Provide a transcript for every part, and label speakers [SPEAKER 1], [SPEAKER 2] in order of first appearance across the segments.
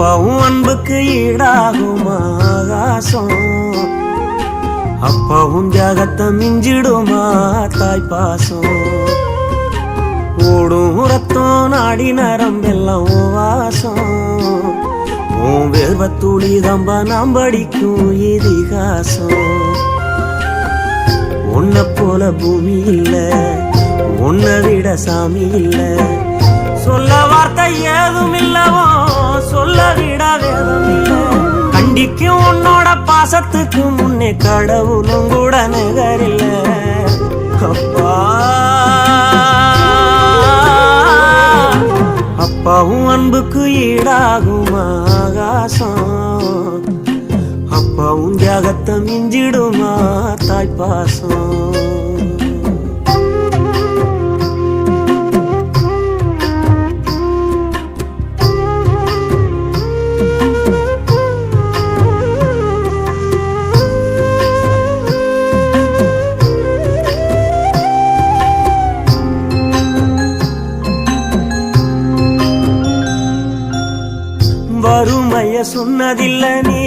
[SPEAKER 1] அப்பாவும் அன்புக்கு ஈடாகுமா ஆகாசம், அப்பாவும் தியாகத்தை மிஞ்சிடுமா தாய் பாசம். ஓடும் ரத்தம் நாடி நரம்பெல்லாம் வாசம், உன் வேர்வத்துளி தம்ப நாம் படிக்கும் இதிகாசம். உன்னை போல பூமி இல்ல, உன்னை விட சாமி இல்ல, சொல்ல வார்த்தை ஏதும் இல்லவோ சொல்ல விட வேதம் இல்ல. கண்டிக்கும் உன்னோட பாசத்துக்கு முன்னே கடவுளும் கூட நிகரில்ல. அப்பா அப்பாவும் அன்புக்கு ஈடாகும் ஆகாசம், அப்பாவும் தியாகத்தை மிஞ்சிடுமா தாய் பாசம். வறுமைய சொன்னதில்ல நீ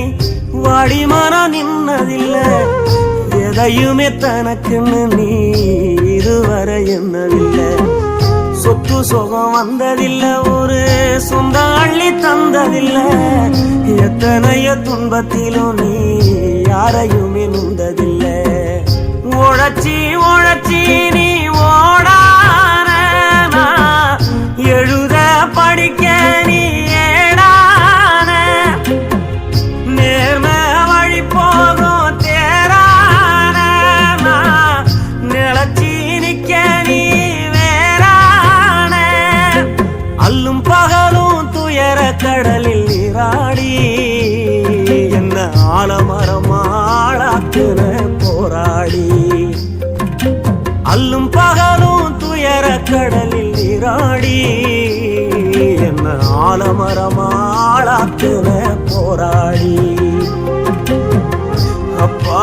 [SPEAKER 1] வாடி மனம் நின்னதில்ல, எதையுமே தனக்குன்னு நீ இதுவரை என்னவில்லை. சொத்து சுகம் வந்ததில்ல, ஒரு சொந்த அள்ளி தந்ததில்ல, எத்தனைய துன்பத்திலும் நீ யாரையுமே நுந்ததில்ல. உழைச்சி உழைச்சி நீ ஓடான எழுத படிக்க நீ கடலில் நீராடி என்ன ஆலமரமாளாக்குன போராடி. அல்லும் பகலும் துயர கடலில் நீராடி என்ன ஆலமரமாளாக்குன போராடி. அப்பா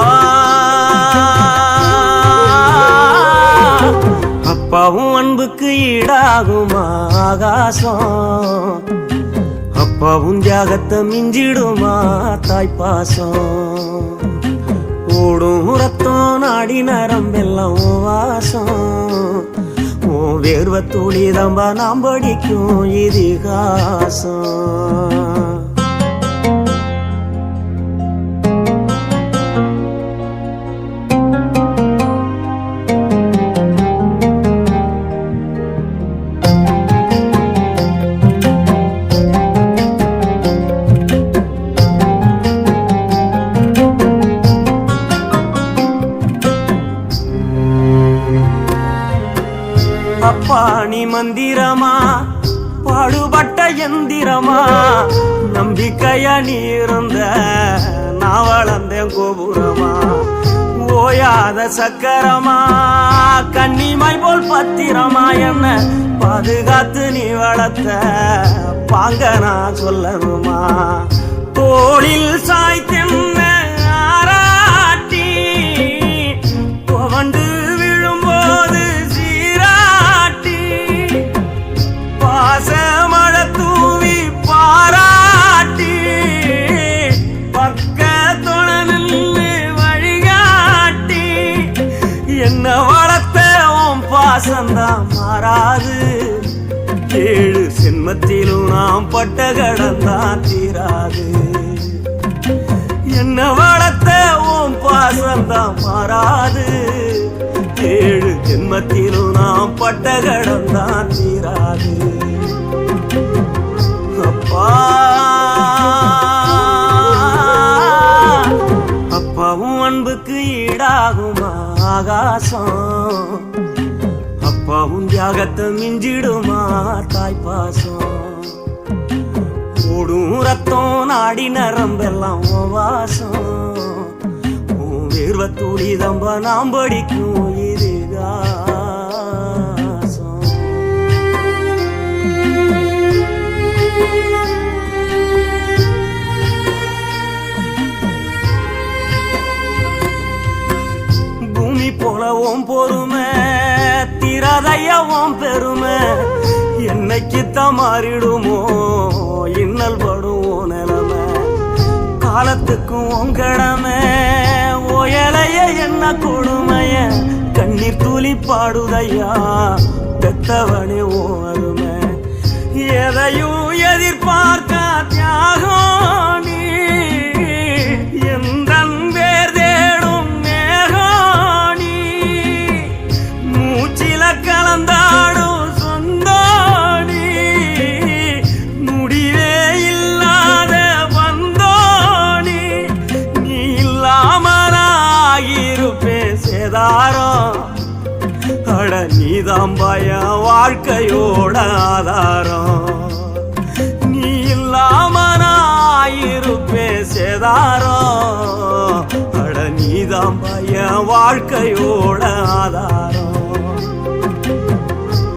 [SPEAKER 1] அப்பாவும் அன்புக்கு ஈடாகும் ஆகாசம், அப்பாவும் தியாகத்தை மிஞ்சிடுமா தாய் பாசம். ஓடும் ரத்தம் நாடி நரம்பெல்லாம் வாசம், உன் வேர்வத்துளி தம்ப நாம் படிக்கும் இதிகாசம். அப்பா நீ மந்திரமா பாடுபட்ட எந்திரமா, நம்பிக்கையா நீ இருந்த நான் வளர்ந்தேன் கோபுரமா. ஓயாத சக்கரமா கன்னிமாய் போல் பத்திரமா, என்ன பாதுகாத்து நீ வளர்த்த பாங்க நான் சொல்லணுமா. தோளில் சாய்த்தென்ன ஆராட்டி துவண்டு விழும்போது மழ தூவி பாராட்டி பக்கத்தோட நின்று வழிகாட்டி என்ன வளர்த்த உன் பாசந்தான் மாறாது. 7 சென்மத்திலும் நாம் பட்ட கடந்தான் தீராது. என்ன வளர்த்த உன் பாசந்தான் மாறாது. 7 ஜென்மத்திலும் நாம் பட்ட கடந்தான் தீராது. அப்பா அப்பாவும் அன்புக்கு ஈடாகும் ஆகாசம், அப்பாவும் தியாகத்தை மிஞ்சிடுமா தாய் பாசம். ஓடும் ரத்தம் நாடி நரம்பெல்லாம் வாசம், உன் வேர்வத்துளி தம்ப நாம் படிக்கும் இதிகாசம். பூமி போலவும் பொறுமை திராதையவும் பெருமை, என்னைக்குத்தான் மாறிடுமோ இன்னல் படுவோம் காலத்துக்கும் உங்கடமை ஓயலைய என்ன கொடுமைய கண்ணீர் துளி பாடுதையா பெத்தவனே ஓருமை எதையும் எதிர்பார்க்க தியாகம் நீ எந்தன் பேர் தேடும் மேகம் நீ மூச்சில கலந்தாடும் சொந்தோணி முடிவே இல்லாத வந்தோணி நீ இல்லாமலாகிருப்பேன் சேதாரம் அட நீதான் பய வாழ்க்கையோட ஆதாரம் நீ இல்லாமலாயிருப்பே சேதாரம் அட நீதான் பய வாழ்க்கையோட ஆதாரம்